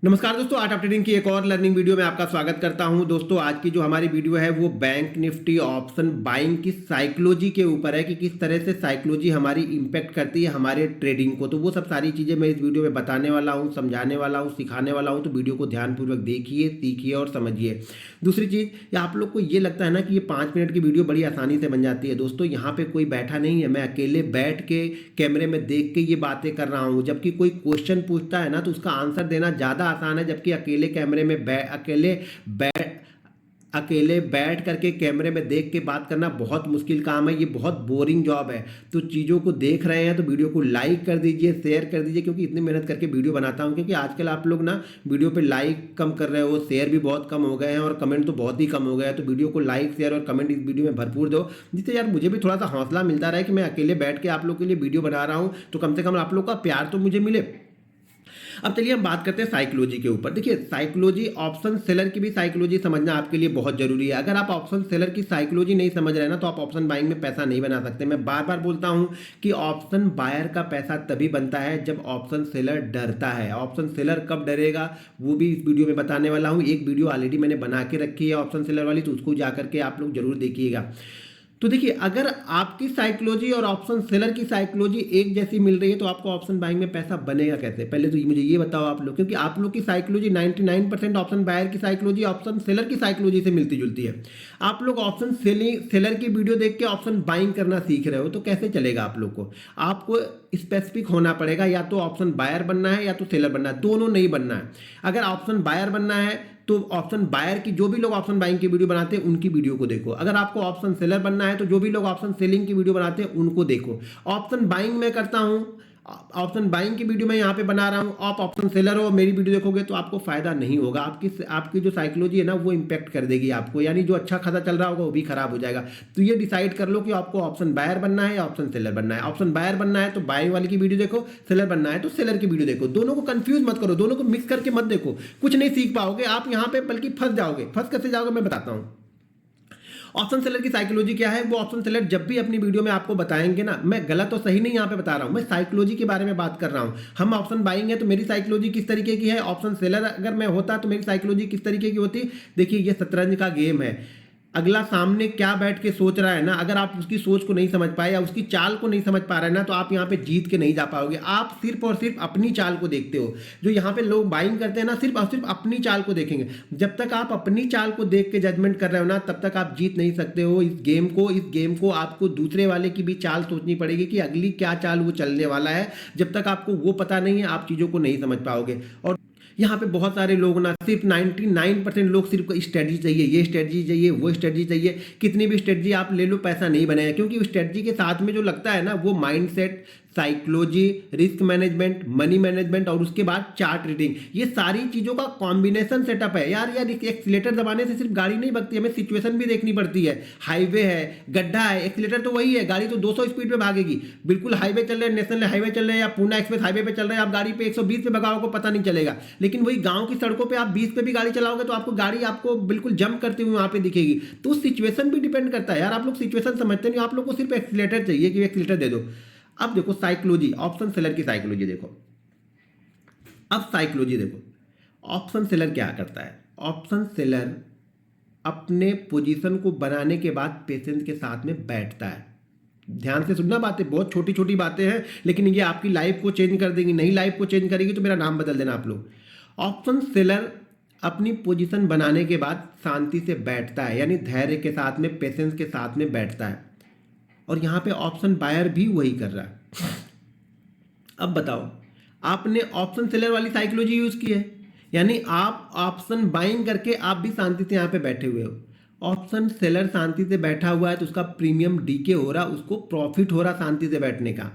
नमस्कार दोस्तों, art of trading की एक और लर्निंग वीडियो में आपका स्वागत करता हूं। दोस्तों, आज की जो हमारी वीडियो है वो बैंक निफ्टी ऑप्शन बाइंग की साइकोलॉजी के ऊपर है कि किस तरह से साइकोलॉजी हमारी इंपैक्ट करती है हमारे ट्रेडिंग को। तो वो सब सारी चीज़ें मैं इस वीडियो में बताने वाला हूं, समझाने वाला हूं, सिखाने वाला हूं। तो वीडियो को ध्यानपूर्वक देखिए, सीखिए और समझिए। दूसरी चीज़, आप लोग को ये लगता है ना कि ये 5 मिनट की वीडियो बड़ी आसानी से बन जाती है। दोस्तों, यहाँ पर कोई बैठा नहीं है, मैं अकेले बैठ के कैमरे में देख के ये बातें कर रहा हूँ। जबकि कोई क्वेश्चन पूछता है ना तो उसका आंसर देना ज़्यादा आसान है, जबकि अकेले कैमरे में अकेले बैठ करके कैमरे में देख के बात करना बहुत मुश्किल काम है। ये बहुत बोरिंग जॉब है। तो चीज़ों को देख रहे हैं तो वीडियो को लाइक कर दीजिए, शेयर कर दीजिए, क्योंकि इतनी मेहनत करके वीडियो बनाता हूँ। क्योंकि आजकल आप लोग ना वीडियो पे लाइक कम कर रहे हो, शेयर भी बहुत कम हो गए हैं और कमेंट तो बहुत ही कम हो गया है। तो वीडियो को लाइक, शेयर और कमेंट इस वीडियो में भरपूर दो, जिससे यार मुझे भी थोड़ा सा हौसला मिलता रहे कि मैं अकेले बैठ के आप लोग के लिए वीडियो बना रहा हूँ। तो कम से कम आप लोग का प्यार तो मुझे मिले। अब चलिए हम बात करते हैं साइकोलॉजी के ऊपर। देखिए, साइकोलॉजी, ऑप्शन सेलर की भी साइकोलॉजी समझना आपके लिए बहुत जरूरी है। अगर आप ऑप्शन सेलर की साइकोलॉजी नहीं समझ रहे हैं ना तो आप ऑप्शन बाइंग में पैसा नहीं बना सकते। मैं बार बार बोलता हूं कि ऑप्शन बायर का पैसा तभी बनता है जब ऑप्शन सेलर डरता है। ऑप्शन सेलर कब डरेगा वो भी इस वीडियो में बताने वाला हूं। एक वीडियो ऑलरेडी मैंने बना के रखी है ऑप्शन सेलर वाली, तो उसको जाकर के आप लोग जरूर देखिएगा। तो देखिए, अगर आपकी साइकोलॉजी और ऑप्शन सेलर की साइकोलॉजी एक जैसी मिल रही है तो आपको ऑप्शन बाइंग में पैसा बनेगा कैसे? पहले तो मुझे ये बताओ आप लोग, क्योंकि आप लोग की साइकोलॉजी 99% ऑप्शन बायर की साइकोलॉजी ऑप्शन सेलर की साइकोलॉजी से मिलती जुलती है। आप लोग ऑप्शन सेलर की वीडियो देख के ऑप्शन बाइंग करना सीख रहे हो, तो कैसे चलेगा? आप लोग को आपको स्पेसिफिक होना पड़ेगा। या तो ऑप्शन बायर बनना है या तो सेलर बनना है, दोनों नहीं बनना है। अगर ऑप्शन बायर बनना है तो ऑप्शन बायर की, जो भी लोग ऑप्शन बाइंग की वीडियो बनाते हैं उनकी वीडियो को देखो। अगर आपको ऑप्शन सेलर बनना है तो जो भी लोग ऑप्शन सेलिंग की वीडियो बनाते हैं उनको देखो। ऑप्शन बाइंग में करता हूं, ऑप्शन बाइंग की वीडियो मैं यहाँ पे बना रहा हूँ। आप ऑप्शन सेलर हो, मेरी वीडियो देखोगे तो आपको फायदा नहीं होगा। आपकी जो साइकोलॉजी है ना वो इंपैक्ट कर देगी आपको, यानी जो अच्छा खासा चल रहा होगा वो भी खराब हो जाएगा। तो ये डिसाइड कर लो कि आपको ऑप्शन बायर बनना है या ऑप्शन सेलर बनना है। ऑप्शन बायर बनना है तो बाइंग वाली की वीडियो देखो, सेलर बनना है तो सेलर की वीडियो देखो। दोनों को कंफ्यूज मत करो, दोनों को मिक्स करके मत देखो, कुछ नहीं सीख पाओगे आप यहाँ पे, बल्कि फंस जाओगे। फंस कैसे जाओगे मैं बताता हूँ। ऑप्शन सेलर की साइकोलॉजी क्या है? वो ऑप्शन सेलर जब भी अपनी वीडियो में आपको बताएंगे ना, मैं गलत और सही नहीं यहाँ पे बता रहा हूँ, मैं साइकोलॉजी के बारे में बात कर रहा हूँ। हम ऑप्शन बाइंग है तो मेरी साइकोलॉजी किस तरीके की है, ऑप्शन सेलर अगर मैं होता तो मेरी साइकोलॉजी किस तरीके की होती। देखिए, ये शतरंज का गेम है। अगला सामने क्या बैठ के सोच रहा है ना, अगर आप उसकी सोच को नहीं समझ पाए या उसकी चाल को नहीं समझ पा रहे हैं ना, तो आप यहाँ पे जीत के नहीं जा पाओगे। आप सिर्फ और सिर्फ अपनी चाल को देखते हो। जो यहाँ पे लोग बाइंग करते हैं ना, सिर्फ और सिर्फ अपनी चाल को देखेंगे। जब तक आप अपनी चाल को देख के जजमेंट कर रहे हो ना, तब तक आप जीत नहीं सकते हो इस गेम को आपको दूसरे वाले की भी चाल सोचनी पड़ेगी कि अगली क्या चाल वो चलने वाला है। जब तक आपको वो पता नहीं है, आप चीज़ों को नहीं समझ पाओगे। और यहाँ पे बहुत सारे लोग ना, सिर्फ 99% लोग सिर्फ स्ट्रेटजी चाहिए, ये स्ट्रेटजी चाहिए, वो स्ट्रेटजी चाहिए। कितनी भी स्ट्रेटजी आप ले लो, पैसा नहीं बनेगा। क्योंकि स्ट्रेटजी के साथ में जो लगता है ना, वो mindset, psychology, risk management, money management और उसके बाद चार्ट रीडिंग, ये सारी चीज़ों का कॉम्बिनेशन सेटअप है। यार एक्सीलेटर दबाने से सिर्फ गाड़ी नहीं भगती, हमें सिचुएशन भी देखनी पड़ती है। हाईवे है, गड्ढा है, एक्सीलेटर तो वही है, गाड़ी तो 200 स्पीड पे भागेगी। बिल्कुल हाईवे चल रहे हैं, नेशनल हाईवे चल रहे हैं या पूना एक्सप्रेस हाईवे पे चल रहे हैं, आप गाड़ी पे 120 पे भगाओगे पता नहीं चलेगा। लेकिन वही गाँव की सड़कों पर आप 20 पे भी गाड़ी चलाओगे तो आपको गाड़ी आपको बिल्कुल जंप करती हुई वहाँ पे दिखेगी। तो सिचुएशन भी डिपेंड करता है। यार आप लोग सिचुएशन समझते नहीं, आप लोग को सिर्फ एक्सीलेटर चाहिए कि एक्सीलेटर दे दो। अब देखो साइकोलॉजी, ऑप्शन सेलर की साइकोलॉजी देखो। अब साइकोलॉजी देखो, ऑप्शन सेलर क्या करता है। ऑप्शन सेलर अपने पोजीशन को बनाने के बाद पेशेंस के साथ में बैठता है। ध्यान से सुनना, बातें बहुत छोटी छोटी बातें हैं, लेकिन ये आपकी लाइफ को चेंज कर देंगी। नहीं लाइफ को चेंज करेगी तो मेरा नाम बदल देना आप लोग। ऑप्शन सेलर अपनी पोजीशन बनाने के बाद शांति से बैठता है, यानी धैर्य के साथ में, पेशेंस के साथ में बैठता है। और यहाँ पे ऑप्शन बायर भी वही कर रहा है। अब बताओ, आपने ऑप्शन सेलर वाली साइकोलॉजी यूज की है, यानी आप ऑप्शन बाइंग करके आप भी शांति से यहाँ पे बैठे हुए हो। ऑप्शन सेलर शांति से बैठा हुआ है तो उसका प्रीमियम डीके हो रहा, उसको प्रॉफिट हो रहा शांति से बैठने का।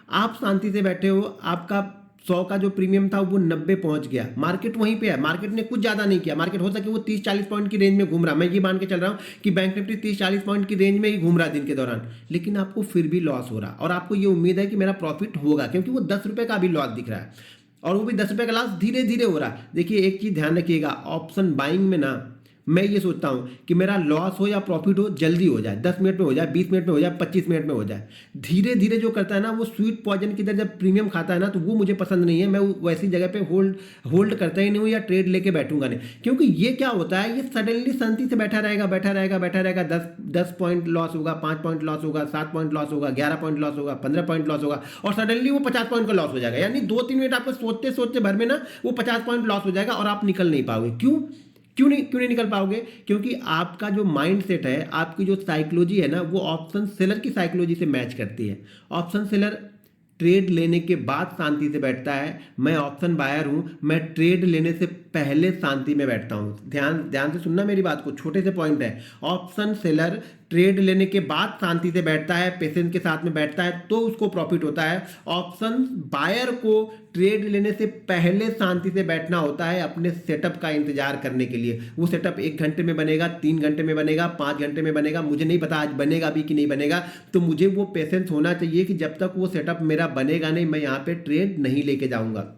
आप शांति से बैठे हो, आपका 100 का जो प्रीमियम था वो 90 पहुंच गया। मार्केट वहीं पे है, मार्केट ने कुछ ज़्यादा नहीं किया। मार्केट हो सके वो 30-40 पॉइंट की रेंज में घूम रहा, मैं ये मान के चल रहा हूँ कि बैंक निफ्टी 30-40 पॉइंट की रेंज में ही घूम रहा दिन के दौरान, लेकिन आपको फिर भी लॉस हो रहा। और आपको ये उम्मीद है कि मेरा प्रॉफिट होगा, क्योंकि वो 10 रुपये का भी लॉस दिख रहा है और वो भी 10 रुपये का लॉस धीरे धीरे हो रहा है। देखिए, एक चीज़ ध्यान रखिएगा, ऑप्शन बाइंग में ना मैं ये सोचता हूँ कि मेरा लॉस हो या प्रॉफिट हो जल्दी हो जाए, 10 मिनट में हो जाए, 20 मिनट में हो जाए, 25 मिनट में हो जाए। धीरे धीरे जो करता है ना वो स्वीट पॉइजन की तरह जब प्रीमियम खाता है ना, तो वो मुझे पसंद नहीं है। मैं वैसी जगह पे होल्ड होल्ड करता ही नहीं हूँ या ट्रेड लेके बैठूंगा नहीं, क्योंकि ये क्या होता है, ये सडनली शांति से बैठा रहेगा बैठा रहेगा बैठा रहेगा। 10 पॉइंट लॉस होगा, 5 पॉइंट लॉस होगा, 7 पॉइंट लॉस होगा, 11 पॉइंट लॉस होगा, 15 पॉइंट लॉस होगा, और सडनली वो 50 पॉइंट का लॉस हो जाएगा। यानी 2-3 मिनट आपको सोचते सोचते भर में ना वो 50 पॉइंट लॉस हो जाएगा और आप निकल नहीं पाओगे। क्यों नहीं निकल पाओगे? क्योंकि आपका जो माइंड सेट है, आपकी जो साइकोलॉजी है ना, वो ऑप्शन सेलर की साइकोलॉजी से मैच करती है। ऑप्शन सेलर ट्रेड लेने के बाद शांति से बैठता है, मैं ऑप्शन बायर हूं, मैं ट्रेड लेने से पहले शांति में बैठता हूं। ध्यान ध्यान से सुनना मेरी बात को, छोटे से पॉइंट है। ऑप्शन सेलर ट्रेड लेने के बाद शांति से बैठता है, पेशेंस के साथ में बैठता है, तो उसको प्रॉफिट होता है। ऑप्शन बायर को ट्रेड लेने से पहले शांति से बैठना होता है अपने सेटअप का इंतजार करने के लिए। वो सेटअप 1 घंटे में बनेगा, 3 घंटे में बनेगा, 5 घंटे में बनेगा, मुझे नहीं पता आज बनेगा भी कि नहीं बनेगा। तो मुझे वो पेशेंस होना चाहिए कि जब तक वो सेटअप मेरा बनेगा नहीं, मैं यहाँ पे ट्रेड नहीं लेके जाऊँगा।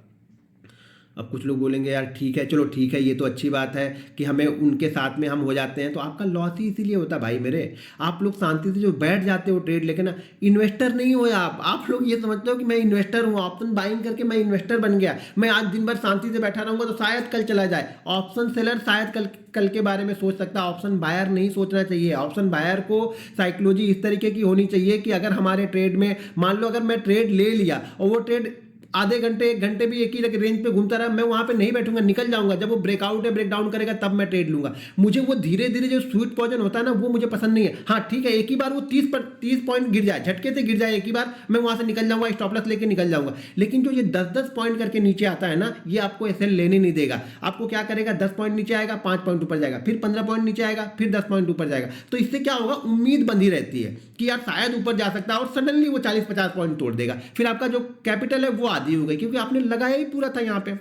अब कुछ लोग बोलेंगे यार ठीक है, चलो ठीक है, ये तो अच्छी बात है कि हमें उनके साथ में हम हो जाते हैं, तो आपका लॉस ही इसीलिए होता है भाई मेरे। आप लोग शांति से जो बैठ जाते हो ट्रेड लेके ना, इन्वेस्टर नहीं हो आप लोग ये समझते हो कि मैं इन्वेस्टर हूँ, ऑप्शन बाइंग करके मैं इन्वेस्टर बन गया, मैं आज दिन भर शांति से बैठा रहूंगा तो शायद कल चला जाए। ऑप्शन सेलर शायद कल के बारे में सोच सकता है, ऑप्शन बायर नहीं सोचना चाहिए। ऑप्शन बायर को साइकोलॉजी इस तरीके की होनी चाहिए कि अगर हमारे ट्रेड में मान लो अगर मैं ट्रेड ले लिया और वो ट्रेड आधे घंटे 1 घंटे भी एक ही रेंज पे घूमता रहा, मैं वहां पे नहीं बैठूंगा, निकल जाऊंगा। जब वो ब्रेकआउट है, ब्रेक डाउन करेगा, तब मैं ट्रेड लूंगा। मुझे वो धीरे धीरे जो स्वीट पॉइजन होता है ना, वो मुझे पसंद नहीं है। हाँ ठीक है, एक ही बार वो 30 पॉइंट गिर जाए, झटके से गिर जाए एक ही बार, मैं वहां से निकल जाऊंगा, स्टॉप लॉस लेके निकल जाऊंगा। लेकिन जो ये 10-10 पॉइंट करके नीचे आता है ना, ये आपको ऐसे लेने नहीं देगा। आपको क्या करेगा, 10 पॉइंट नीचे आएगा, 5 पॉइंट ऊपर जाएगा, फिर 15 पॉइंट नीचे आएगा, फिर 10 पॉइंट ऊपर जाएगा। तो इससे क्या होगा, उम्मीद बंधी रहती है कि यार शायद ऊपर जा सकता है, और सडनली वो 40-50 पॉइंट तोड़ देगा। फिर आपका जो कैपिटल है वो आधी हो गई, क्योंकि आपने लगाया ही पूरा था यहाँ पे।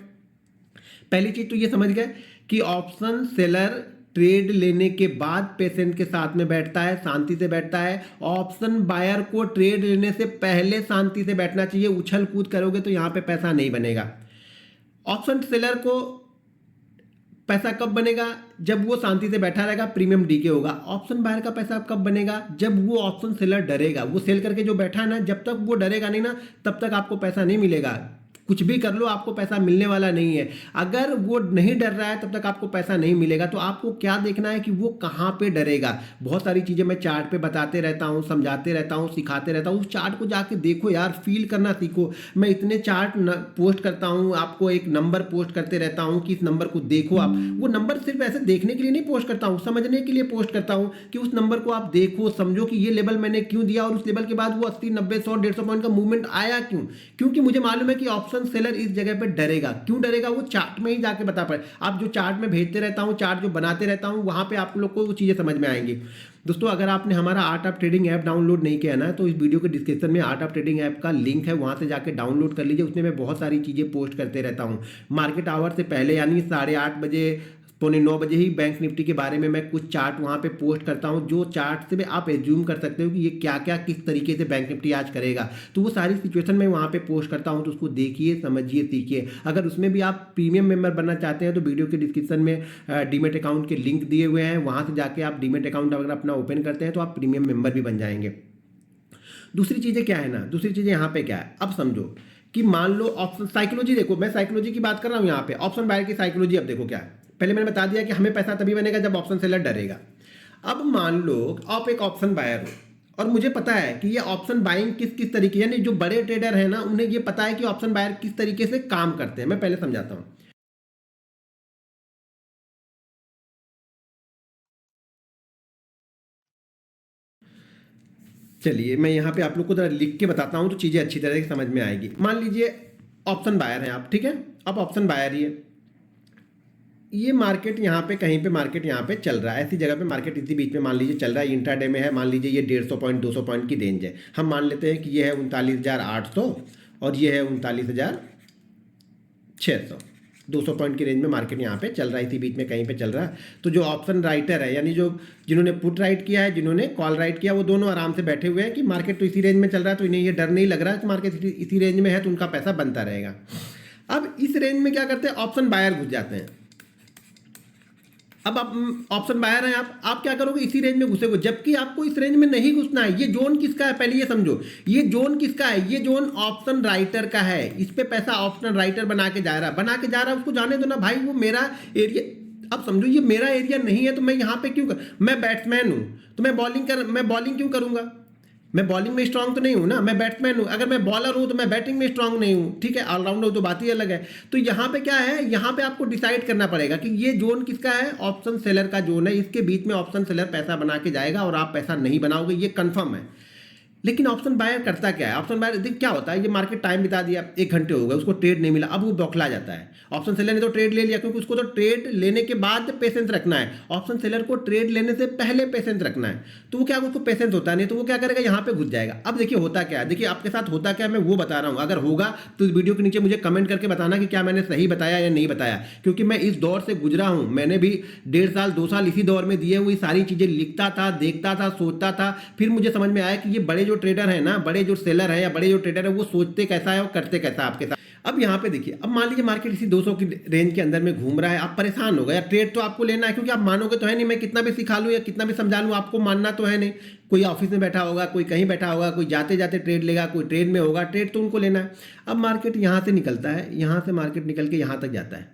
पहली चीज तो ये समझ गए कि ऑप्शन सेलर ट्रेड लेने के बाद पेशेंट के साथ में बैठता है, शांति से बैठता है। ऑप्शन बायर को ट्रेड लेने से पहले शांति से बैठना चाहिए। उछल कूद करोगे तो यहाँ पे पैसा नहीं बनेगा। ऑप्शन सेलर को पैसा कब बनेगा, जब वो शांति से बैठा रहेगा, प्रीमियम डीके होगा। ऑप्शन बायर का पैसा कब बनेगा, जब वो ऑप्शन सेलर डरेगा। वो सेल करके जो बैठा है ना, जब तक वो डरेगा नहीं ना, तब तक आपको पैसा नहीं मिलेगा। कुछ भी कर लो, आपको पैसा मिलने वाला नहीं है। अगर वो नहीं डर रहा है तब तक आपको पैसा नहीं मिलेगा। तो आपको क्या देखना है कि वो कहाँ पे डरेगा। बहुत सारी चीज़ें मैं चार्ट पे बताते रहता हूँ, समझाते रहता हूँ, सिखाते रहता हूँ। उस चार्ट को जाके देखो यार, फील करना सीखो। मैं इतने चार्ट पोस्ट करता हूँ, आपको एक नंबर पोस्ट करते रहता हूँ कि इस नंबर को देखो आप। वो नंबर सिर्फ ऐसे देखने के लिए नहीं पोस्ट करता हूँ, समझने के लिए पोस्ट करता हूँ कि उस नंबर को आप देखो, समझो कि ये लेवल मैंने क्यों दिया, और उस लेवल के बाद वो 80, 90, 100, 150 पॉइंट का मूवमेंट आया क्यों। क्योंकि मुझे मालूम है कि ऑप्शन सेलर इस जगह पे डरेगा। क्यों डरेगा, वो चार्ट में ही जाके बता पाए। आप जो चार्ट में भेजते रहता हूं, चार्ट जो बनाते रहता हूं, वहां पे आप लोग को वो चीजें समझ में आएंगी। दोस्तों, अगर आपने हमारा art of trading app download नहीं किया ना, तो इस वीडियो के डिस्क्रिप्शन में आर्ट ऑफ ट्रेडिंग ऐप का लिंक है, वहां से जाके डाउनलोड कर लीजिए। उसमें मैं बहुत सारी चीजें पोस्ट करते रहता हूं। मार्केट आवर से पहले यानी 8:30 बजे, 8:45 बजे ही बैंक निफ्टी के बारे में मैं कुछ चार्ट वहाँ पे पोस्ट करता हूँ, जो चार्ट से भी आप एज्यूम कर सकते हो कि ये क्या क्या किस तरीके से बैंक निफ्टी आज करेगा। तो वो सारी सिचुएशन मैं वहाँ पे पोस्ट करता हूँ, तो उसको देखिए, समझिए, सीखिए। अगर उसमें भी आप प्रीमियम मेंबर बनना चाहते हैं तो वीडियो के डिस्क्रिप्शन में डीमेट अकाउंट के लिंक दिए हुए हैं, वहाँ से जाके आप डीमेट अकाउंट अगर अपना ओपन करते हैं तो आप प्रीमियम मेंबर भी बन जाएंगे। दूसरी चीज़ें क्या है ना, दूसरी चीज़ें यहाँ पे क्या है, अब समझो कि मान लो ऑप्शन साइकोलॉजी देखो, मैं साइकोलॉजी की बात कर रहा हूँ यहाँ पे। ऑप्शन बायर की साइकोलॉजी अब देखो क्या है। पहले मैंने बता दिया कि हमें पैसा तभी बनेगा जब ऑप्शन सेलर डरेगा। अब मान लो आप एक ऑप्शन बायर हो और मुझे पता है कि ये ऑप्शन बाइंग किस किस तरीके, यानी जो बड़े ट्रेडर है ना, उन्हें ये पता है कि ऑप्शन बायर किस तरीके से काम करते हैं। मैं पहले समझाता हूँ। चलिए मैं यहाँ पे आप लोग को जरा लिख के बताता हूँ तो चीज़ें अच्छी तरह से समझ में आएगी। मान लीजिए ऑप्शन बायर हैं आप, ठीक है। अब ऑप्शन बायर ही है, ये मार्केट यहाँ पे कहीं पे मार्केट यहाँ पे चल रहा है, ऐसी जगह पे मार्केट इसी बीच में मान लीजिए चल रहा है, इंट्राडे में है। मान लीजिए ये 150 पॉइंट 200 पॉइंट की रेंज है। हम मान लेते हैं कि ये है 39,800 और ये है 39,600। 200 पॉइंट की रेंज में मार्केट यहाँ पे चल रहा है, इसी बीच में कहीं पे चल रहा है। तो जो ऑप्शन राइटर है, यानी जो जिन्होंने पुट राइट किया है, जिन्होंने कॉल राइट किया, वो दोनों आराम से बैठे हुए हैं कि मार्केट तो इसी रेंज में चल रहा है, तो इन्हें ये डर नहीं लग रहा है कि मार्केट इसी रेंज में है तो उनका पैसा बनता रहेगा। अब इस रेंज में क्या करते हैं, ऑप्शन बायर घुस जाते हैं। अब आप ऑप्शन बायर हैं, आप क्या करोगे, इसी रेंज में घुसेगे, जबकि आपको इस रेंज में नहीं घुसना है। ये जोन किसका है पहले ये समझो, ये जोन किसका है, ये जोन ऑप्शन राइटर का है। इस पे पैसा ऑप्शन राइटर बना के जा रहा है, उसको जाने दो ना भाई, वो मेरा एरिया। अब समझो ये मेरा एरिया नहीं है तो मैं यहाँ पे क्यों मैं बैट्समैन हूँ तो मैं बॉलिंग क्यों करूंगा। मैं बॉलिंग में स्ट्रांग तो नहीं हूं ना, मैं बैट्समैन हूं। अगर मैं बॉलर हूं तो मैं बैटिंग में स्ट्रांग नहीं हूं, ठीक है, ऑलराउंडर तो बात ही अलग है। तो यहां पे क्या है, यहां पे आपको डिसाइड करना पड़ेगा कि ये जोन किसका है, ऑप्शन सेलर का जोन है। इसके बीच में ऑप्शन सेलर पैसा बना के जाएगा और आप पैसा नहीं बनाओगे, ये कंफर्म है। लेकिन ऑप्शन बायर करता क्या है, ऑप्शन बायर देख क्या होता है, ये मार्केट टाइम बिता दिया, 1 घंटे हो गए, उसको ट्रेड नहीं मिला, अब वो बौखला जाता है। ऑप्शन सेलर ने तो ट्रेड ले लिया, क्योंकि उसको तो ट्रेड लेने के बाद पेशेंस रखना है, ऑप्शन सेलर को ट्रेड लेने से पहले पेशेंस रखना है। तो वो क्या, उसको पेशेंस होता नहीं, तो वो क्या करेगा, यहाँ पे घुस जाएगा। अब देखिए होता क्या है, देखिए आपके साथ होता क्या है, मैं वो बता रहा हूँ। अगर होगा तो इस वीडियो के नीचे मुझे कमेंट करके बताना कि क्या मैंने सही बताया या नहीं बताया, क्योंकि मैं इस दौर से गुजरा हूँ। मैंने भी 1.5 साल 2 साल इसी दौर में दिए हुए, सारी चीज़ें लिखता था, देखता था, सोचता था, फिर मुझे समझ में आया कि ये बड़े जो ट्रेडर है ना, बड़े जो सेलर है या बड़े जो ट्रेडर है, वो सोचते कैसा है और करते कैसा आपके साथ। अब यहाँ पे देखिए, अब मान लीजिए मार्केट इसी 200 की रेंज के अंदर में घूम रहा है, आप परेशान हो गए, ट्रेड तो आपको लेना है, क्योंकि आप मानोगे तो है नहीं, मैं कितना भी सिखा लूँ या कितना भी समझा लूँ, आपको मानना तो है नहीं। कोई ऑफिस में बैठा होगा, कोई कहीं बैठा होगा, कोई जाते जाते ट्रेड लेगा, कोई ट्रेड में होगा, ट्रेड तो उनको लेना है। अब मार्केट यहाँ से निकलता है, यहाँ से मार्केट निकल के यहाँ तक जाता है,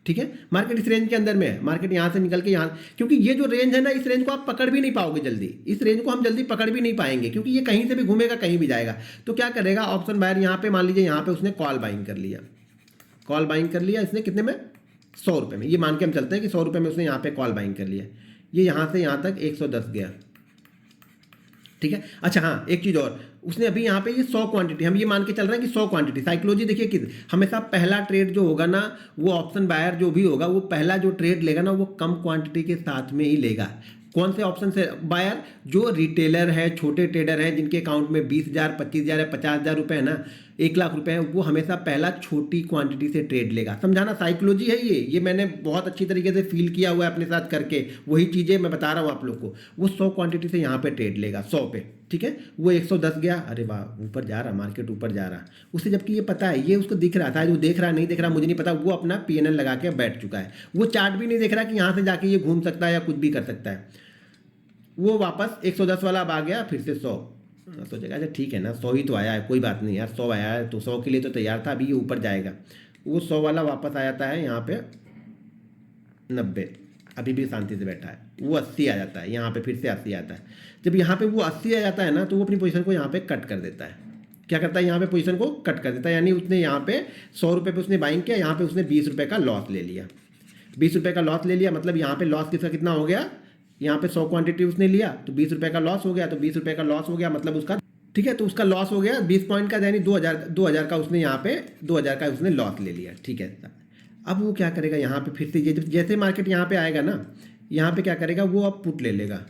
ठीक है, मार्केट इस रेंज के अंदर में है, मार्केट यहाँ से निकल के यहाँ, क्योंकि ये जो रेंज है ना, इस रेंज को आप पकड़ भी नहीं पाओगे जल्दी, इस रेंज को हम जल्दी पकड़ भी नहीं पाएंगे, क्योंकि ये कहीं से भी घूमेगा, कहीं भी जाएगा। तो क्या करेगा ऑप्शन बायर, यहाँ पे मान लीजिए यहाँ पे उसने कॉल बाइंग कर लिया, कॉल बाइंग कर लिया इसने कितने में, 100 रुपये में, ये मान के हम चलते हैं कि 100 रुपये में उसने यहाँ पे कॉल बाइंग कर लिया, ये यहाँ से यहाँ तक 110 गया, ठीक है। अच्छा हाँ, एक चीज़ और, उसने अभी यहाँ पे ये 100 क्वांटिटी, हम ये मान के चल रहे हैं कि 100 क्वांटिटी। साइकोलॉजी देखिए कि हमेशा पहला ट्रेड जो होगा ना, वो ऑप्शन बायर जो भी होगा, वो पहला जो ट्रेड लेगा ना, वो कम क्वांटिटी के साथ में ही लेगा। कौन से ऑप्शन से बायर, जो रिटेलर है, छोटे ट्रेडर हैं, जिनके अकाउंट में 20,000 25,000 या 50,000 रुपये है ना, 1,00,000 रुपये हैं, वो हमेशा पहला छोटी क्वांटिटी से ट्रेड लेगा। समझाना साइकोलॉजी है ये मैंने बहुत अच्छी तरीके से फील किया हुआ है अपने साथ करके, वही चीज़ें मैं बता रहा हूँ आप लोग को। वो 100 क्वांटिटी से यहाँ पे ट्रेड लेगा, 100 पे, ठीक है। वो 110 गया, अरे वाह ऊपर जा रहा, मार्केट ऊपर जा रहा, उसे जबकि ये पता है, ये उसको दिख रहा था, जो देख रहा नहीं देख रहा मुझे नहीं पता, वो अपना PNL लगा के बैठ चुका है। वो चार्ट भी नहीं देख रहा कि यहाँ से जाके ये घूम सकता है या कुछ भी कर सकता है। वो वापस 110 वाला अब आ गया, फिर से 100, सोचेगा अच्छा ठीक है ना, 100 ही तो आया है, कोई बात नहीं यार, 100 आया है तो 100 के लिए तो तैयार था, अभी ये ऊपर जाएगा। वो 100 वाला वापस आ जाता है यहाँ पे 90, अभी भी शांति से बैठा है। वो 80 आ जाता है, यहाँ पे फिर से 80 आता है। जब यहाँ पे वो 80 आ जाता है ना, तो वो अपनी पोजीशन को यहाँ पे कट कर देता है। क्या करता है, यहाँ पे पोजीशन को कट कर देता है, यानी उसने यहाँ पे 100 रुपये पे उसने बाइंग किया, यहाँ पे उसने 20 रुपये का लॉस ले लिया। 20 रुपये का लॉस ले लिया, मतलब यहाँ पे लॉस किसका कितना हो गया, यहाँ पे 100 क्वांटिटी उसने लिया तो 20 रुपये का लॉस हो गया, तो 20 रुपये का लॉस हो गया मतलब उसका, ठीक है, तो उसका लॉस हो गया 20 पॉइंट का, यानी 2000 का उसने यहाँ पे 2000 का उसने लॉस ले लिया, ठीक है। अब वो क्या करेगा, यहाँ पे फिर से ये जैसे मार्केट यहाँ पे आएगा ना, यहाँ पे क्या करेगा, वो अब पुट ले लेगा।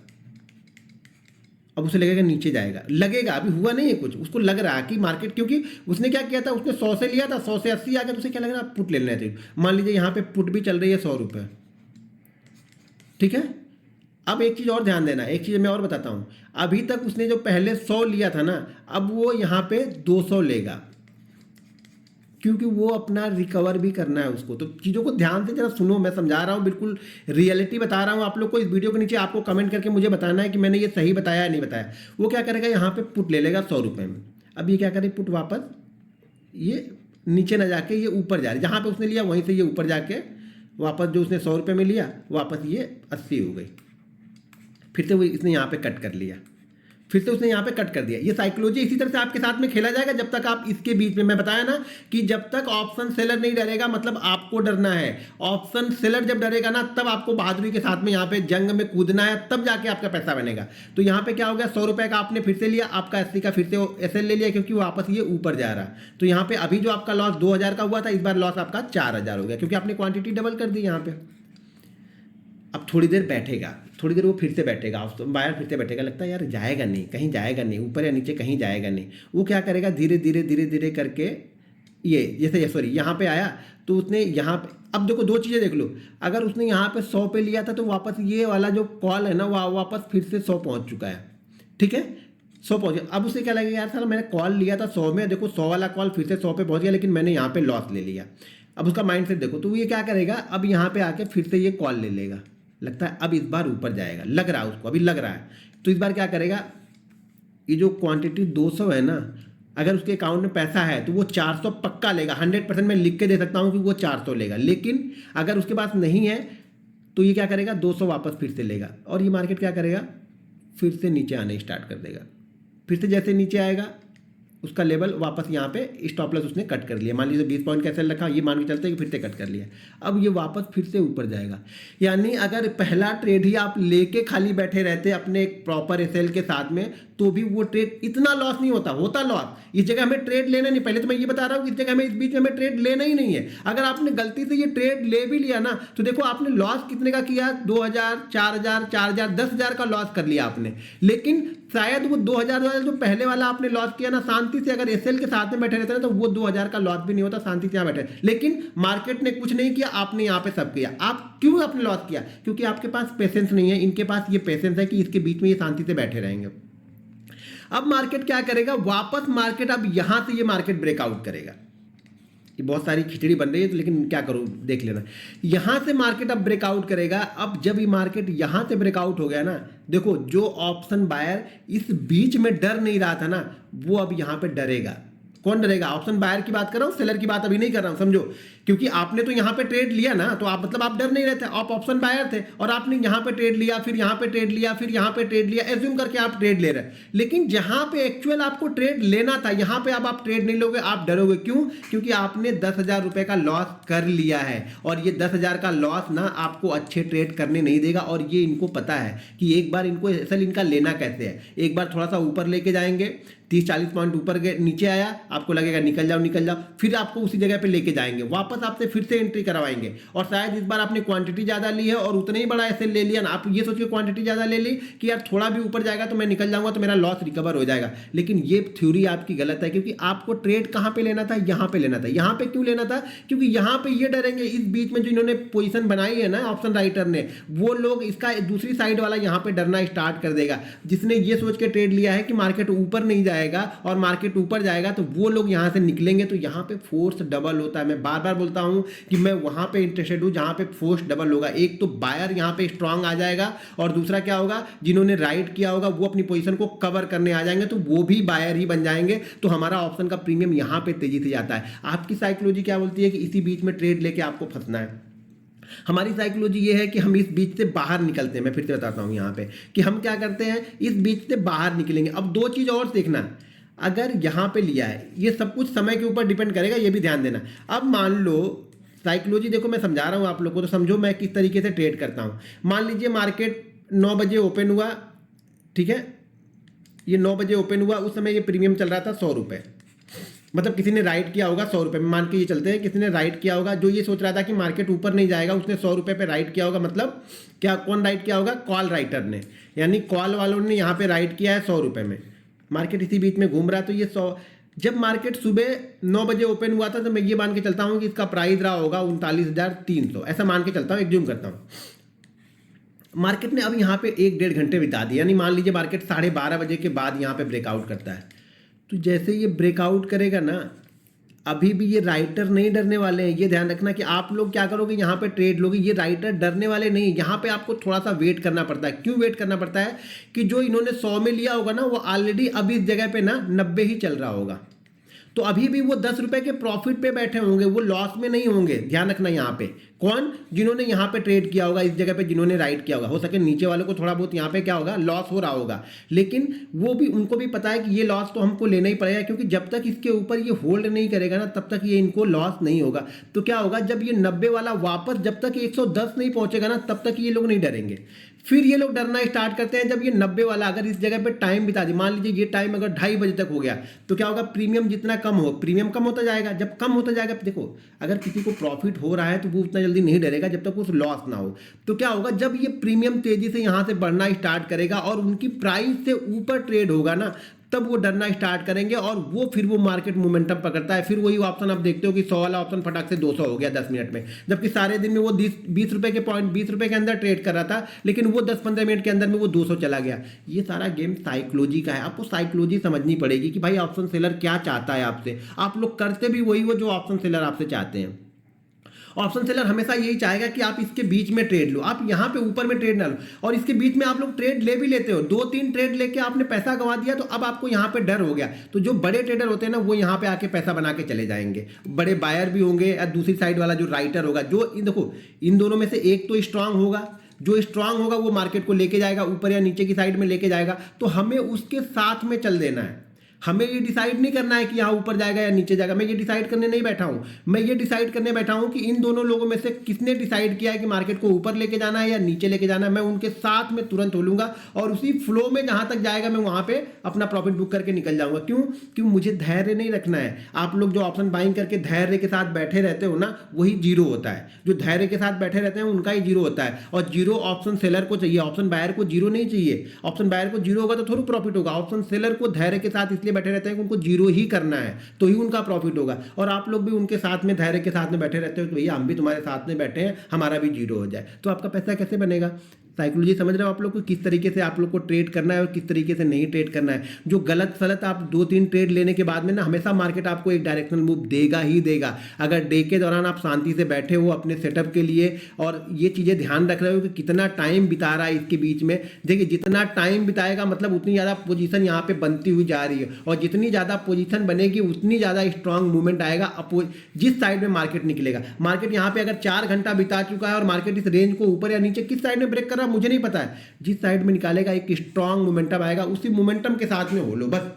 अब उसे लगेगा नीचे जाएगा, लगेगा, अभी हुआ नहीं है कुछ, उसको लग रहा है कि मार्केट, क्योंकि उसने क्या किया था, उसने 100 से लिया था, 100 से 80 आ गया, तो उसे क्या लग रहा है, पुट ले लेना चाहिए। मान लीजिए यहाँ पे पुट भी चल रही है 100 रुपये, ठीक है। अब एक चीज़ और ध्यान देना, एक चीज़ मैं और बताता हूँ, अभी तक उसने जो पहले 100 लिया था ना, अब वो यहाँ पे 200 लेगा, क्योंकि वो अपना रिकवर भी करना है उसको। तो चीज़ों को ध्यान से जरा सुनो, मैं समझा रहा हूँ, बिल्कुल रियलिटी बता रहा हूँ आप लोग को। इस वीडियो के नीचे आपको कमेंट करके मुझे बताना है कि मैंने ये सही बताया या नहीं बताया। वो क्या करेगा, यहाँ पे पुट ले लेगा 100 रुपये में। अब ये क्या करे, पुट वापस ये नीचे ना जाके ये ऊपर जा रही, जहाँ पे उसने लिया वहीं से ये ऊपर जाके वापस जो उसने 100 रुपये में लिया, वापस ये 80 हो गई, फिर से वो इसने यहाँ पे कट कर लिया, फिर से उसने यहाँ पे कट कर दिया। ये साइकोलॉजी इसी तरह से आपके साथ में खेला जाएगा जब तक आप इसके बीच में, मैं बताया ना कि जब तक ऑप्शन सेलर नहीं डरेगा, मतलब आपको डरना है। ऑप्शन सेलर जब डरेगा ना, तब आपको बहादुरी के साथ में यहाँ पे जंग में कूदना है, तब जाके आपका पैसा बनेगा। तो यहाँ पे क्या हो गया, 100 रुपये का आपने फिर से लिया, आपका 80 का फिर से SL ले लिया, क्योंकि वापस ये ऊपर जा रहा। तो यहाँ पे अभी जो आपका लॉस 2000 का हुआ था, इस बार लॉस आपका 4000 हो गया, क्योंकि आपने क्वांटिटी डबल कर दी यहाँ पे। अब थोड़ी देर बैठेगा, थोड़ी देर वो फिर से बैठेगा, तो बायर फिर से बैठेगा, लगता है यार जाएगा नहीं, कहीं जाएगा नहीं, ऊपर या नीचे कहीं जाएगा नहीं। वो क्या करेगा, धीरे धीरे धीरे धीरे करके ये जैसे सॉरी यहाँ पे आया, तो उसने यहाँ पे, अब देखो दो चीज़ें देख लो, अगर उसने यहाँ पे 100 पे लिया था, तो वापस ये वाला जो कॉल है ना, वो वापस फिर से 100 पहुँच चुका है, ठीक है, 100 पहुँच गया। अब उसे क्या लगेगा, यार सर मैंने कॉल लिया था 100 में, देखो 100 वाला कॉल फिर से 100 पे पहुँच गया, लेकिन मैंने यहाँ पे लॉस ले लिया। अब उसका माइंड सेट देखो, तो ये क्या करेगा, अब यहाँ पे आके फिर से ये कॉल ले लेगा, लगता है अब इस बार ऊपर जाएगा, लग रहा है उसको, अभी लग रहा है। तो इस बार क्या करेगा, ये जो क्वांटिटी 200 है ना, अगर उसके अकाउंट में पैसा है तो वो 400 पक्का लेगा, 100% मैं लिख के दे सकता हूँ कि वो 400 लेगा। लेकिन अगर उसके पास नहीं है तो ये क्या करेगा, 200 वापस फिर से लेगा, और ये मार्केट क्या करेगा, फिर से नीचे आने स्टार्ट कर देगा। फिर से जैसे नीचे आएगा उसका लेवल वापस यहाँ पे स्टॉप लॉस उसने कट कर लिया, मान लीजिए 20 पॉइंट कैसे रखा, ये मान के चलते हैं कि फिर से कट कर लिया। अब ये वापस फिर से ऊपर जाएगा। यानी अगर पहला ट्रेड ही आप लेके खाली बैठे रहते अपने एक प्रॉपर एसएल के साथ में, तो भी वो ट्रेड इतना लॉस नहीं होता लॉस। इस जगह हमें ट्रेड लेना नहीं, पहले तो मैं ये बता रहा हूँ कि इस जगह हमें, इस बीच में हमें ट्रेड लेना ही नहीं है। अगर आपने गलती से ये ट्रेड ले भी लिया ना, तो देखो आपने लॉस कितने का किया, 2000, 4000, 4000, 10,000 का लॉस कर लिया आपने। लेकिन शायद वो 2000 जो पहले वाला आपने लॉस किया ना, शांति से अगर एसएल के साथ में बैठे रहते ना, तो वो 2000 का लॉस भी नहीं होता, शांति से यहाँ बैठे। लेकिन मार्केट ने कुछ नहीं किया, आपने यहाँ पे सब किया। आप क्यों आपने लॉस किया, क्योंकि आपके पास पेशेंस नहीं है। इनके पास ये पेशेंस है कि इसके बीच में ये शांति से बैठे रहेंगे। अब मार्केट क्या करेगा, वापस मार्केट अब यहां से ये मार्केट ब्रेकआउट करेगा। ये बहुत सारी खिचड़ी बन रही है, तो लेकिन क्या करूं, देख लेना। यहां से मार्केट अब ब्रेकआउट करेगा। अब जब ये मार्केट यहां से ब्रेकआउट हो गया ना, देखो जो ऑप्शन बायर इस बीच में डर नहीं रहा था ना, वो अब यहां पे डरेगा। कौन डरेगा, ऑप्शन बायर की बात कर रहा हूं, सेलर की बात अभी नहीं कर रहा हूं, समझो। क्योंकि आपने तो यहां पे ट्रेड लिया ना, तो आप मतलब आप डर नहीं रहते, आप ऑप्शन बायर थे और आपने यहां पे ट्रेड लिया, फिर यहां पे ट्रेड लिया, फिर यहां पे ट्रेड लिया, एज्यूम करके आप ट्रेड ले रहे हैं। लेकिन जहां पे एक्चुअल आपको ट्रेड लेना था, यहां पे अब आप ट्रेड नहीं लोगे, आप डरोगे। क्यों, क्योंकि आपने 10,000 रुपए का लॉस कर लिया है, और ये 10,000 का लॉस ना आपको अच्छे ट्रेड करने नहीं देगा। और ये इनको पता है कि एक बार इनको असल इनका लेना कैसे है। एक बार थोड़ा सा ऊपर लेके जाएंगे, 30-40 पॉइंट ऊपर नीचे आया, आपको लगेगा निकल जाओ, फिर आपको उसी जगह पे लेके जाएंगे, वापस आपसे फिर से एंट्री करवाएंगे। और शायद इस बार आपने क्वांटिटी ज़्यादा ली है और उतना ही बड़ा ऐसे ले लिया ना, आप ये सोचिए क्वांटिटी ज़्यादा ले ली कि यार थोड़ा भी ऊपर जाएगा तो मैं निकल जाऊंगा, तो मेरा लॉस रिकवर हो जाएगा। लेकिन ये थ्योरी आपकी गलत है, क्योंकि आपको ट्रेड कहाँ पे लेना था, यहाँ पे लेना था। यहाँ पे क्यों लेना था, क्योंकि यहाँ पे ये डरेंगे, इस बीच में जो इन्होंने पोजीशन बनाई है ना ऑप्शन राइटर ने, वो लोग इसका दूसरी साइड वाला यहाँ पे डरना स्टार्ट कर देगा। जिसने ये सोच के ट्रेड लिया है कि मार्केट ऊपर नहीं जाएगा और मार्केट ऊपर जाएगा, तो वो लोग यहां से निकलेंगे, तो यहां पे फोर्स डबल होता है। मैं बार बार बोलता हूं कि मैं वहां पे इंटरेस्टेड हूं जहां पे फोर्स डबल होगा। एक तो बायर यहां पे स्ट्रांग आ जाएगा, और दूसरा क्या होगा, जिन्होंने राइट किया होगा वो अपनी पोजीशन को कवर करने आ जाएंगे, तो वो भी बायर ही बन जाएंगे। तो हमारा ऑप्शन का प्रीमियम यहां पे तेजी से जाता है। आपकी साइकोलॉजी क्या बोलती है कि इसी बीच में ट्रेड लेके आपको फंसना है। हमारी साइकोलॉजी ये है कि हम इस बीच से बाहर निकलते हैं। मैं फिर से बताता हूं यहां पे कि हम क्या करते हैं, इस बीच से बाहर निकलेंगे। अब दो चीज और देखना, अगर यहां पे लिया है, ये सब कुछ समय के ऊपर डिपेंड करेगा, ये भी ध्यान देना। अब मान लो साइकोलॉजी देखो, मैं समझा रहा हूं आप लोग को, तो समझो मैं किस तरीके से ट्रेड करता हूं। मान लीजिए मार्केट 9 बजे ओपन हुआ, ठीक है, ये 9 बजे ओपन हुआ, उस समय ये प्रीमियम चल रहा था 100 रुपये। मतलब किसी ने राइट किया होगा 100 रुपये में, मान के ये चलते हैं किसी ने राइट किया होगा, जो ये सोच रहा था कि मार्केट ऊपर नहीं जाएगा, उसने 100 रुपये पे राइट किया होगा। मतलब क्या, कौन राइट किया होगा, कॉल राइटर ने, यानी कॉल वालों ने यहाँ पे राइट किया है 100 रुपये में। मार्केट इसी बीच में घूम रहा है, तो ये 100, जब मार्केट सुबह 9 बजे ओपन हुआ था, तो मैं ये मान के चलता हूँ कि इसका प्राइस रहा होगा 39,300, ऐसा मान के चलता हूँ, एग्ज्यूम करता हूँ। मार्केट ने अब यहाँ पे 1-1.5 घंटे बिता दिए, यानी मान लीजिए मार्केट 12:30 बजे के बाद यहाँ पे ब्रेकआउट करता है। तो जैसे ये ब्रेकआउट करेगा ना, अभी भी ये राइटर नहीं डरने वाले हैं। ये ध्यान रखना कि आप लोग क्या करोगे, यहाँ पे ट्रेड लोगे, ये राइटर डरने वाले नहीं। यहाँ पे आपको थोड़ा सा वेट करना पड़ता है। क्यों वेट करना पड़ता है, कि जो इन्होंने 100 में लिया होगा ना, वो ऑलरेडी अभी इस जगह पे ना 90 ही चल रहा होगा, तो अभी भी वो 10 रुपए के प्रॉफिट पे बैठे होंगे, वो लॉस में नहीं होंगे। ध्यान रखना यहाँ पे, कौन, जिन्होंने यहाँ पे ट्रेड किया होगा, इस जगह पे जिन्होंने राइट किया होगा। हो सके नीचे वालों को थोड़ा बहुत यहाँ पे क्या होगा, लॉस हो रहा होगा, लेकिन वो भी, उनको भी पता है कि ये लॉस तो हमको लेना ही पड़ेगा, क्योंकि जब तक इसके ऊपर ये होल्ड नहीं करेगा ना, तब तक ये इनको लॉस नहीं होगा। तो क्या होगा, जब ये 90 वाला वापस, जब तक 110 नहीं पहुंचेगा ना, तब तक ये लोग नहीं डरेंगे। फिर ये लोग डरना स्टार्ट करते हैं जब ये 90 वाला अगर इस जगह पे टाइम बिता दी। मान लीजिए ये टाइम अगर 2:30 बजे तक हो गया, तो क्या होगा, प्रीमियम जितना कम हो, प्रीमियम कम होता जाएगा। जब कम होता जाएगा, देखो अगर किसी को प्रॉफिट हो रहा है तो वो उतना जल्दी नहीं डरेगा जब तक उस लॉस ना हो। तो क्या होगा, जब ये प्रीमियम तेजी से यहाँ से बढ़ना स्टार्ट करेगा और उनकी प्राइस से ऊपर ट्रेड होगा ना, तब वो डरना स्टार्ट करेंगे, और वो फिर वो मार्केट मोमेंटम पकड़ता है। फिर वही ऑप्शन आप देखते हो कि 100 वाला ऑप्शन फटाक से 200 हो गया 10 मिनट में, जबकि सारे दिन में वो 20 रुपए के पॉइंट 20 रुपए के अंदर ट्रेड कर रहा था, लेकिन वो 10-15 मिनट के अंदर में वो 200 चला गया। ये सारा गेम साइकोलॉजी का है। आपको साइकोलॉजी समझनी पड़ेगी कि भाई ऑप्शन सेलर क्या चाहता है आपसे। आप लोग करते भी वही हो जो ऑप्शन सेलर आपसे चाहते हैं। ऑप्शन सेलर हमेशा यही चाहेगा कि आप इसके बीच में ट्रेड लो, आप यहाँ पे ऊपर में ट्रेड ना लो। और इसके बीच में आप लोग ट्रेड ले भी लेते हो, 2-3 ट्रेड लेके आपने पैसा गंवा दिया, तो अब आपको यहाँ पे डर हो गया। तो जो बड़े ट्रेडर होते हैं ना, वो यहाँ पे आके पैसा बना के चले जाएंगे, बड़े बायर भी होंगे, या दूसरी साइड वाला जो राइटर होगा, जो देखो इन दोनों में से एक तो स्ट्रांग होगा, जो स्ट्रांग होगा वो मार्केट को लेके जाएगा, ऊपर या नीचे की साइड में लेके जाएगा। तो हमें उसके साथ में चल देना है, हमें ये डिसाइड नहीं करना है कि यहाँ ऊपर जाएगा या नीचे जाएगा। मैं ये डिसाइड करने नहीं बैठा हूँ, मैं ये डिसाइड करने बैठा हूँ कि इन दोनों लोगों में से किसने डिसाइड किया है कि मार्केट को ऊपर लेके जाना है या नीचे लेके जाना है। मैं उनके साथ में तुरंत हो लूँगा और उसी फ्लो में जहाँ तक जाएगा मैं वहाँ पे अपना प्रॉफिट बुक करके निकल जाऊँगा। क्यों मुझे धैर्य नहीं रखना है। आप लोग जो ऑप्शन बाइंग करके धैर्य के साथ बैठे रहते हो ना, वही जीरो होता है। जो धैर्य के साथ बैठे रहते हैं उनका ही जीरो होता है, और जीरो ऑप्शन सेलर को चाहिए, ऑप्शन बायर को जीरो नहीं चाहिए। ऑप्शन बायर को जीरो होगा तो थोड़ा प्रॉफिट होगा। ऑप्शन सेलर को धैर्य के साथ इसलिए बैठे रहते हैं कि उनको जीरो ही करना है, तो ही उनका प्रॉफिट होगा। और आप लोग भी उनके साथ में धैर्य के साथ में बैठे रहते हो कि भैया हम भी तुम्हारे साथ में बैठे हैं, हमारा भी जीरो हो जाए, तो आपका पैसा कैसे बनेगा। साइकोलॉजी समझ रहे हो आप लोग को, किस तरीके से आप लोग को ट्रेड करना है और किस तरीके से नहीं ट्रेड करना है। जो गलत सलत आप 2-3 ट्रेड लेने के बाद में ना, हमेशा मार्केट आपको एक डायरेक्शनल मूव देगा ही देगा। अगर डे के दौरान आप शांति से बैठे हो अपने सेटअप के लिए और ये चीज़ें ध्यान रख रहे हो कि कितना टाइम बिता रहा है इसके बीच में, देखिए जितना टाइम बिताएगा मतलब उतनी ज़्यादा पोजीशन यहाँ पे बनती हुई जा रही है, और जितनी ज़्यादा पोजीशन बनेगी उतनी ज़्यादा स्ट्रांग मूवमेंट आएगा जिस साइड में मार्केट निकलेगा। मार्केट यहाँ पे अगर 4 घंटा बिता चुका है और मार्केट इस रेंज को ऊपर या नीचे किस साइड में ब्रेक कर रहा है मुझे नहीं पता है, जिस साइड में निकालेगा एक स्ट्रांग मोमेंटम आएगा, उसी मोमेंटम के साथ में हो लो। बस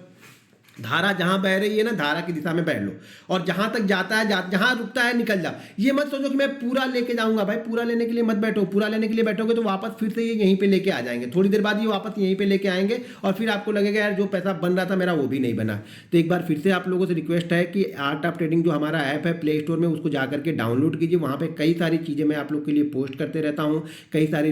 धारा जहां बह रही है ना, धारा की दिशा में बह लो, और जहां तक जाता है जहां रुकता है निकल जाओ। ये मत सोचो कि मैं पूरा लेके जाऊंगा, भाई पूरा लेने के लिए मत बैठो। पूरा लेने के लिए बैठोगे तो वापस फिर से ये यहीं पे लेके आ जाएंगे, थोड़ी देर बाद ये वापस यहीं पे लेके आएंगे, और फिर आपको लगेगा यार जो पैसा बन रहा था मेरा वो भी नहीं बना। तो एक बार फिर से आप लोगों से रिक्वेस्ट है कि आर्ट ऑफ ट्रेडिंग जो हमारा ऐप है प्ले स्टोर में, उसको जाकर के डाउनलोड कीजिए। वहाँ पे कई सारी चीज़ें मैं आप लोग के लिए पोस्ट करते रहता हूँ, कई सारी